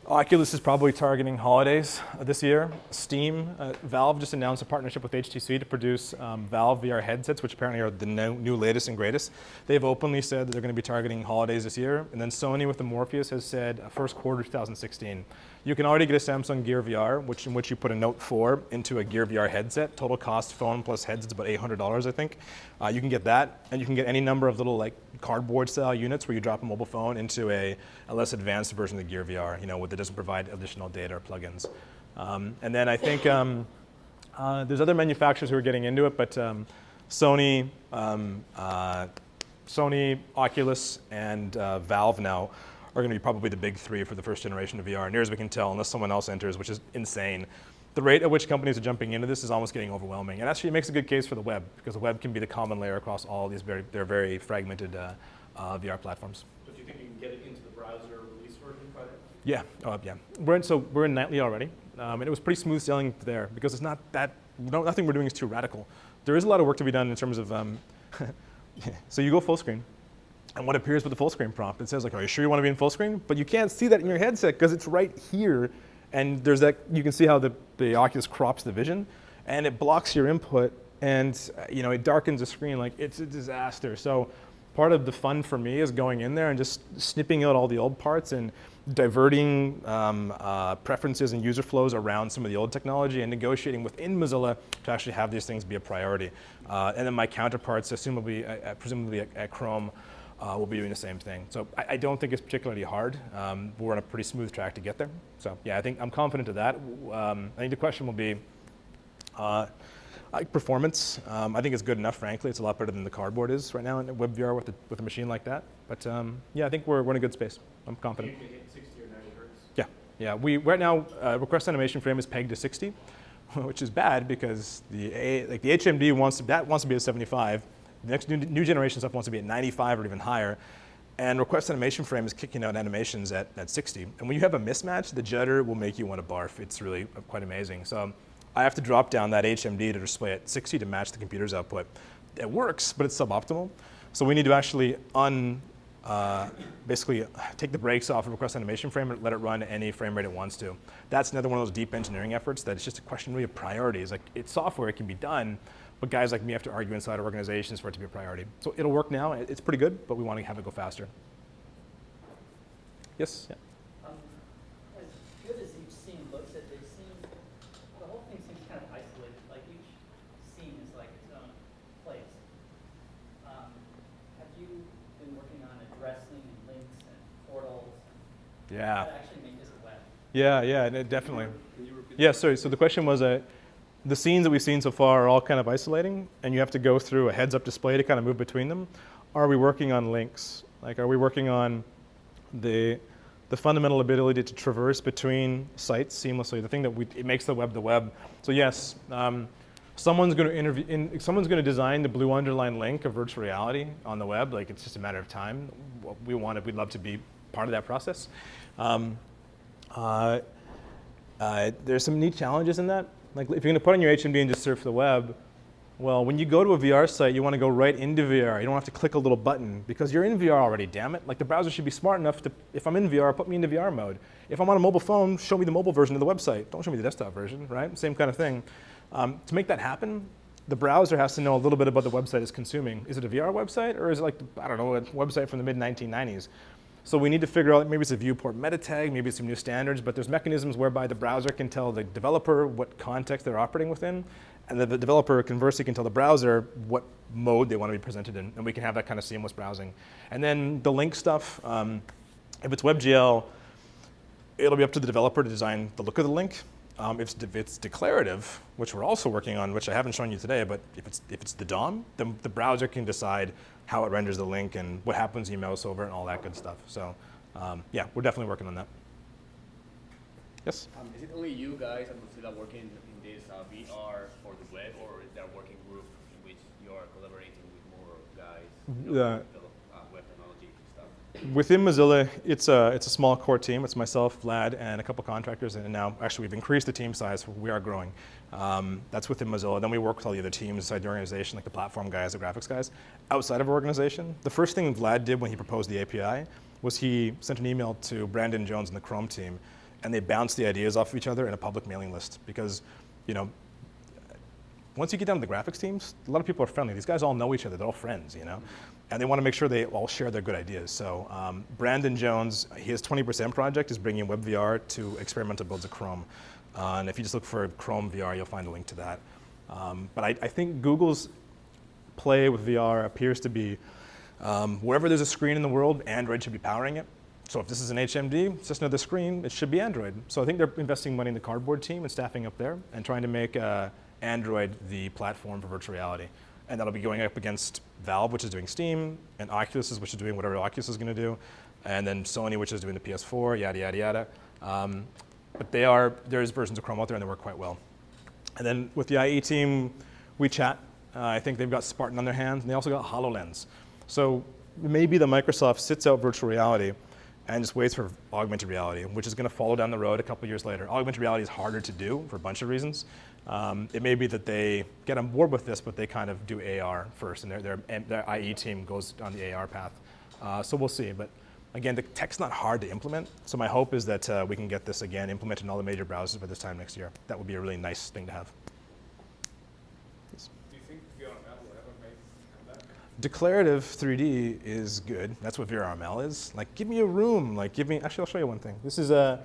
Oculus is probably targeting holidays this year. Steam, Valve just announced a partnership with HTC to produce Valve VR headsets, which apparently are the new latest and greatest. They've openly said that they're going to be targeting holidays this year. And then Sony with the Morpheus has said first quarter 2016. You can already get a Samsung Gear VR, in which you put a Note 4 into a Gear VR headset. Total cost, phone plus headset's about $800, I think. You can get that, and you can get any number of little like cardboard-style units where you drop a mobile phone into a less advanced version of the Gear VR, that doesn't provide additional data or plugins. And then I think there's other manufacturers who are getting into it, but Sony, Oculus, and Valve now are going to be probably the big three for the first generation of VR, near as we can tell, unless someone else enters, which is insane. The rate at which companies are jumping into this is almost getting overwhelming. And actually it makes a good case for the web, because the web can be the common layer across all these very fragmented VR platforms. So do you think you can get it into the browser release version by then? Yeah, yeah. We're in Nightly already, and it was pretty smooth sailing there, because it's not that, nothing we're doing is too radical. There is a lot of work to be done in terms of, so you go full screen, and what appears with the full screen prompt, it says like, are you sure you want to be in full screen? But you can't see that in your headset because it's right here. And there's that, you can see how the Oculus crops the vision, and it blocks your input, and it darkens the screen. Like, it's a disaster. So part of the fun for me is going in there and just snipping out all the old parts and diverting preferences and user flows around some of the old technology and negotiating within Mozilla to actually have these things be a priority. And then my counterparts, presumably at Chrome, will be doing the same thing. So I don't think it's particularly hard. We're on a pretty smooth track to get there. So yeah, I think I'm confident of that. I think the question will be performance. I think it's good enough, frankly. It's a lot better than the cardboard is right now in WebVR with a machine like that. But yeah, I think we're in a good space. I'm confident. You can hit 60 or 90 hertz? Yeah. We right now request animation frame is pegged to 60, which is bad because the HMD wants to be at 75. The next new generation stuff wants to be at 95 or even higher. And request animation frame is kicking out animations at 60. And when you have a mismatch, the judder will make you want to barf. It's really quite amazing. So I have to drop down that HMD to display at 60 to match the computer's output. It works, but it's suboptimal. So we need to actually basically take the brakes off of request animation frame and let it run any frame rate it wants to. That's another one of those deep engineering efforts that it's just a question really of priorities. Like, it's software, it can be done, but guys like me have to argue inside organizations for it to be a priority. So it'll work now. It's pretty good, but we want to have it go faster. Yes? Yeah. As good as each scene looks, the whole thing seems kind of isolated. Like, each scene is like its own place. Have you been working on addressing and links and portals? Yeah. How to actually make this a web? Yeah, definitely. Yeah, sorry. So the question was, the scenes that we've seen so far are all kind of isolating, and you have to go through a heads-up display to kind of move between them. Are we working on links? Like, are we working on the fundamental ability to traverse between sites seamlessly? The thing that it makes the web the web. So yes, someone's going to design the blue underline link of virtual reality on the web. Like, it's just a matter of time. We'd love to be part of that process. There's some neat challenges in that. Like, if you're going to put on your HMD and just surf the web, Well, when you go to a VR site, you want to go right into VR. You don't have to click a little button because you're in VR already, damn it. Like the browser should be smart enough to, if I'm in VR, put me into VR mode. If I'm on a mobile phone, show me the mobile version of the website. Don't show me the desktop version, right? Same kind of thing. To make that happen, the browser has to know a little bit about the website it's consuming. Is it a VR website or is it like, I don't know, a website from the mid-1990s? So we need to figure out, maybe it's a viewport meta tag, maybe it's some new standards, but there's mechanisms whereby the browser can tell the developer what context they're operating within, and the developer conversely can tell the browser what mode they want to be presented in, and we can have that kind of seamless browsing. And then the link stuff, if it's WebGL, it'll be up to the developer to design the look of the link. If it's declarative, which we're also working on, which I haven't shown you today, but if it's the DOM, then the browser can decide how it renders the link and what happens when you mouse over it and all that good stuff. So yeah, we're definitely working on that. Yes? Is it only you guys at Mozilla working in this VR for the web, or is there a working group in which you are collaborating with more guys who develop web technology stuff? Within Mozilla, it's a small core team. It's myself, Vlad, and a couple contractors, and now actually we've increased the team size. We are growing. That's within Mozilla. Then we work with all the other teams inside the organization, like the platform guys, the graphics guys. Outside of our organization, the first thing Vlad did when he proposed the API was he sent an email to Brandon Jones and the Chrome team, and they bounced the ideas off of each other in a public mailing list. Because, you know, once you get down to the graphics teams, a lot of people are friendly. These guys all know each other. They're all friends, you know? And they want to make sure they all share their good ideas. So Brandon Jones, his 20% project is bringing WebVR to experimental builds of Chrome. And if you just look for Chrome VR, you'll find a link to that. But I think Google's play with VR appears to be wherever there's a screen in the world, Android should be powering it. So if this is an HMD, it's just another screen, it should be Android. So I think they're investing money in the cardboard team and staffing up there and trying to make Android the platform for virtual reality. And that'll be going up against Valve, which is doing Steam, and Oculus, which is doing whatever Oculus is going to do, and then Sony, which is doing the PS4, yada, yada, yada. But there's versions of Chrome out there, and they work quite well. And then with the IE team, we chat. I think they've got Spartan on their hands, and they also got HoloLens. So maybe the Microsoft sits out virtual reality and just waits for augmented reality, which is going to follow down the road a couple years later. Augmented reality is harder to do for a bunch of reasons. It may be that they get on board with this, but they kind of do AR first, and their IE team goes on the AR path. So we'll see. But again, the tech's not hard to implement. So my hope is that we can get this again implemented in all the major browsers by this time next year. That would be a really nice thing to have. Yes. Do you think VRML will ever make a comeback? Declarative 3D is good. That's what VRML is. Like, give me a room. Like, actually, I'll show you one thing. This is I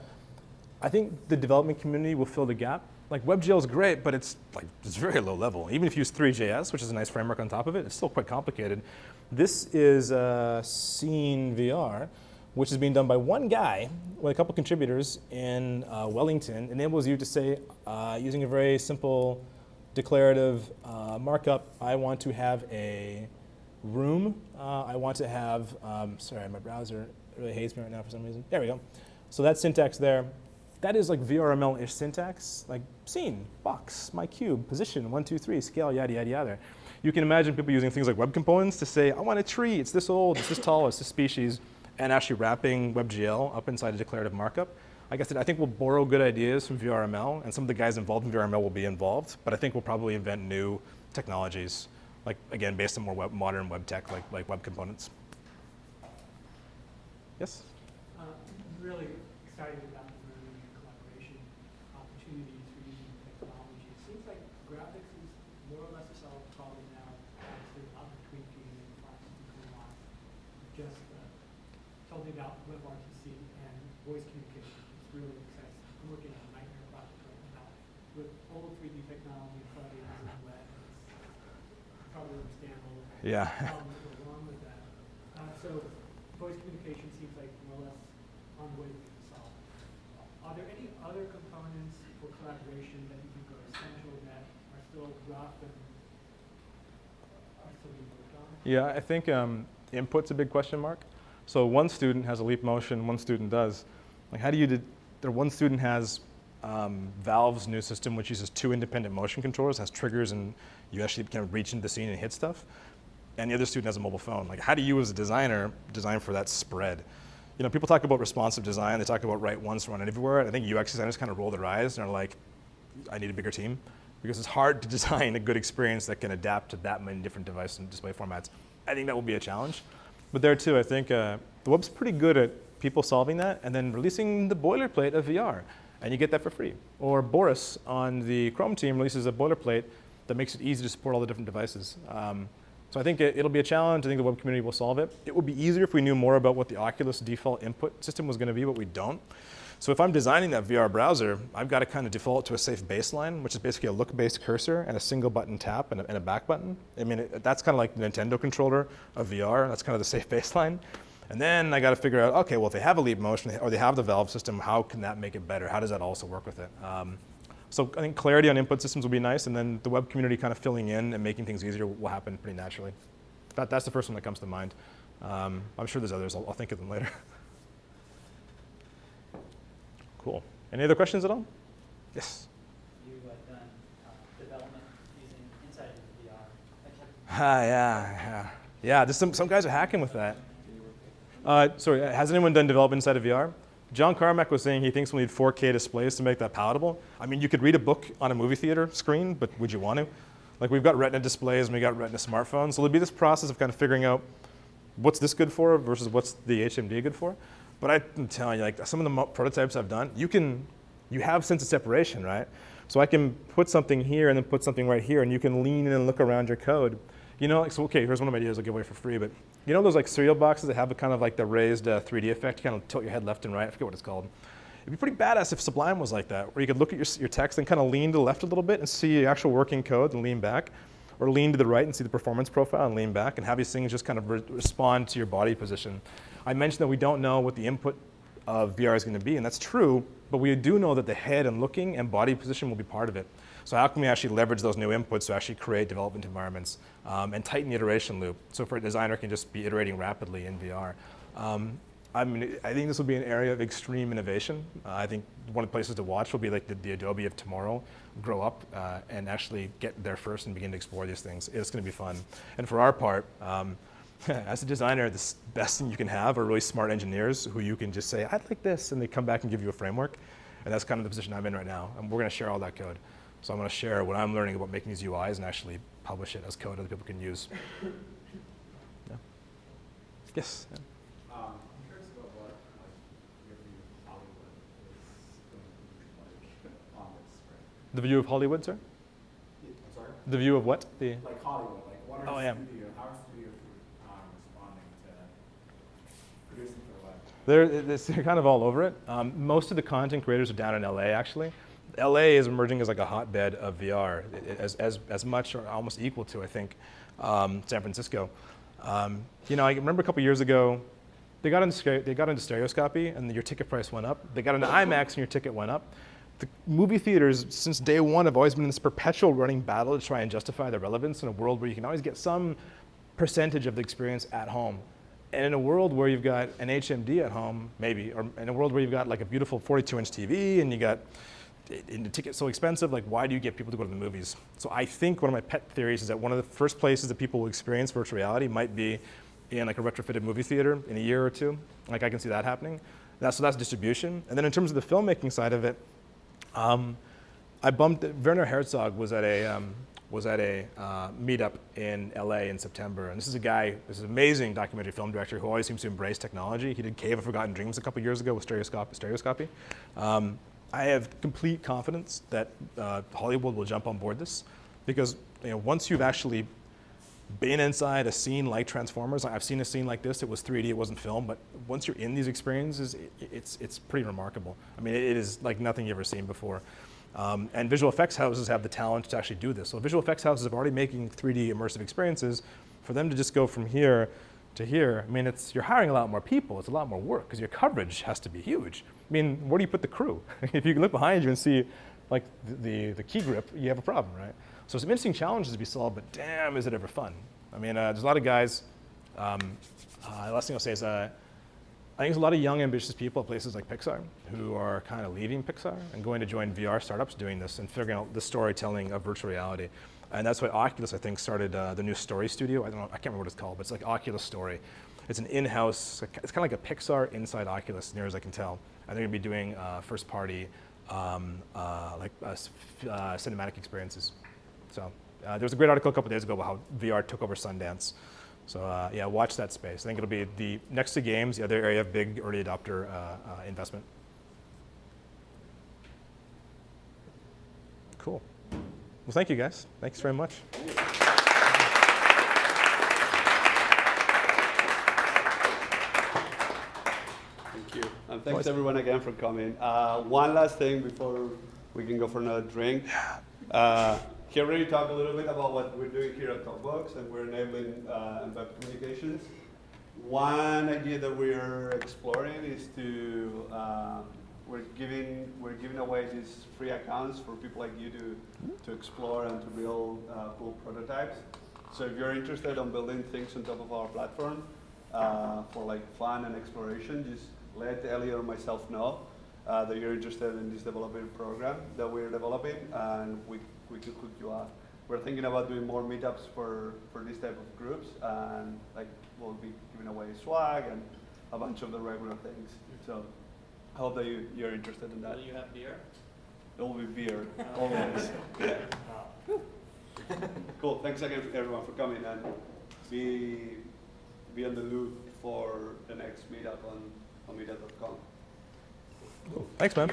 think the development community will fill the gap. Like, WebGL is great, but it's very low level. Even if you use 3JS, which is a nice framework on top of it, it's still quite complicated. This is Scene VR, which is being done by one guy with a couple contributors in Wellington. Enables you to say, using a very simple declarative markup, I want to have a room. I want to have, sorry, my browser really hates me right now for some reason. There we go. So that syntax there, that is like VRML-ish syntax, like scene, box, my cube, position, 1, 2, 3, scale, yada, yada, yada. You can imagine people using things like web components to say, I want a tree, it's this old, it's this tall, it's this species, and actually wrapping WebGL up inside a declarative markup. Like I said, I think we'll borrow good ideas from VRML, and some of the guys involved in VRML will be involved, but I think we'll probably invent new technologies, like, again, based on more modern web tech, like web components. Yes? Really excited about the learning and collaboration opportunities for using technology. It seems like graphics is more or less a solved problem now. Obviously, a lot of tweaking and processing going on. Just told me about WebRTC and voice communication. It's really exciting. I'm working on a nightmare project right now with old 3D technology, plugins and web. You probably understand all of the Yeah. problems that go along with that. So voice communication seems like more or less on the way to being solved. Are there any other components for collaboration that you think are essential that are still rough and are still being worked on? Yeah, I think input's a big question mark. So one student has a leap motion, one student does. Like, how do you one student has Valve's new system, which uses 2 independent motion controllers, has triggers, and you actually kind of reach into the scene and hit stuff. And the other student has a mobile phone. Like, how do you as a designer design for that spread? You know, people talk about responsive design, they talk about write once, run everywhere. I think UX designers kind of roll their eyes and are like, I need a bigger team. because it's hard to design a good experience that can adapt to that many different device and display formats. I think that will be a challenge. But there too, I think the web's pretty good at people solving that and then releasing the boilerplate of VR, and you get that for free. Or Boris on the Chrome team releases a boilerplate that makes it easy to support all the different devices. So I think it'll be a challenge. I think the web community will solve it. It would be easier if we knew more about what the Oculus default input system was going to be, but we don't. So if I'm designing that VR browser, I've got to kind of default to a safe baseline, which is basically a look-based cursor and a single button tap and a back button. I mean, that's kind of like the Nintendo controller of VR. That's kind of the safe baseline. And then I got to figure out, okay, well, if they have a leap motion or they have the Valve system, how can that make it better? How does that also work with it? So I think clarity on input systems will be nice, and then the web community kind of filling in and making things easier will happen pretty naturally. That's the first one that comes to mind. I'm sure there's others. I'll think of them later. Cool. Any other questions at all? Yes? You done development using inside of VR. Yeah, there's some guys are hacking with that. Sorry, has anyone done development inside of VR? John Carmack was saying he thinks we'll need 4K displays to make that palatable. I mean, you could read a book on a movie theater screen, but would you want to? Like, we've got Retina displays and we've got Retina smartphones, so there'll be this process of kind of figuring out what's this good for versus what's the HMD good for. But I'm telling you, like, some of the prototypes I've done, you have sense of separation, right? So I can put something here and then put something right here, and you can lean in and look around your code. You know, like, so okay, here's one of my ideas I'll give away for free, but you know those like cereal boxes that have the kind of like the raised 3D effect, kind of tilt your head left and right? I forget what it's called. It'd be pretty badass if Sublime was like that, where you could look at your text and kind of lean to the left a little bit and see the actual working code and lean back, or lean to the right and see the performance profile and lean back, and have these things just kind of respond to your body position. I mentioned that we don't know what the input of VR is going to be, and that's true, but we do know that the head and looking and body position will be part of it. So how can we actually leverage those new inputs to actually create development environments and tighten the iteration loop, so for a designer can just be iterating rapidly in VR. I mean, I think this will be an area of extreme innovation. I think one of the places to watch will be like the Adobe of tomorrow, grow up and actually get there first and begin to explore these things. It's going to be fun. And for our part, as a designer, the best thing you can have are really smart engineers who you can just say, I'd like this, and they come back and give you a framework. And that's kind of the position I'm in right now. And we're going to share all that code. So I'm going to share what I'm learning about making these UIs and actually publish it as code other people can use. Yeah. Yes? Yeah. I'm curious about what your view of Hollywood is going to be like on this, right? The view of Hollywood, sir? Yeah, I'm sorry? The view of what? Like Hollywood, like what are Oh, how yeah. are studios responding to producing for the web? They're kind of all over it. Most of the content creators are down in LA, actually. LA is emerging as like a hotbed of VR, as much or almost equal to, I think, San Francisco. You know, I remember a couple years ago, they got into stereoscopy and your ticket price went up. They got into IMAX and your ticket went up. The movie theaters, since day one, have always been in this perpetual running battle to try and justify their relevance in a world where you can always get some percentage of the experience at home. And in a world where you've got an HMD at home, maybe, or in a world where you've got like a beautiful 42-inch TV and you got the ticket's so expensive, like why do you get people to go to the movies? So I think one of my pet theories is that one of the first places that people will experience virtual reality might be in like a retrofitted movie theater in a year or two. Like I can see that happening. So that's distribution. And then in terms of the filmmaking side of it, I bumped, Werner Herzog was at a meetup in LA in September. And this is a guy, this is an amazing documentary film director who always seems to embrace technology. He did Cave of Forgotten Dreams a couple years ago with stereoscopy. I have complete confidence that Hollywood will jump on board this because once you've actually been inside a scene like Transformers, I've seen a scene like this, it was 3D, it wasn't film, but once you're in these experiences, it's pretty remarkable. I mean, it is like nothing you've ever seen before. And visual effects houses have the talent to actually do this. So visual effects houses are already making 3D immersive experiences. For them to just go from here to here, I mean, you're hiring a lot more people, it's a lot more work because your coverage has to be huge. I mean, where do you put the crew? If you can look behind you and see like the key grip, you have a problem, right? So some interesting challenges to be solved, but damn, is it ever fun. I mean, there's a lot of guys, last thing I'll say is I think there's a lot of young, ambitious people at places like Pixar who are kind of leaving Pixar and going to join VR startups doing this and figuring out the storytelling of virtual reality. And that's why Oculus, I think, started the new Story Studio. I can't remember what it's called, but it's like Oculus Story. It's an in-house, it's kind of like a Pixar inside Oculus, as near as I can tell. And they're going to be doing first-party cinematic experiences. So there was a great article a couple days ago about how VR took over Sundance. So yeah, watch that space. I think it'll be the next to games, the other area of big early adopter investment. Cool. Well, thank you guys. Thanks very much. Thank you. And thanks everyone again for coming. One last thing before we can go for another drink. He already talked a little bit about what we're doing here at TokBox, and we're enabling web communications. One idea that we're exploring is to we're giving away these free accounts for people like you to explore and to build cool prototypes. So if you're interested in building things on top of our platform for like fun and exploration, just let Elliot or myself know that you're interested in this development program that we're developing, and we could hook you up. We're thinking about doing more meetups for this type of groups, and like we'll be giving away swag and a bunch of the regular things. So I hope that you're interested in that. Will you have beer? It will be beer, always. Yeah. Cool. Thanks again everyone for coming, and be on the loop for the next meetup on meetup.com. Cool. Thanks, man.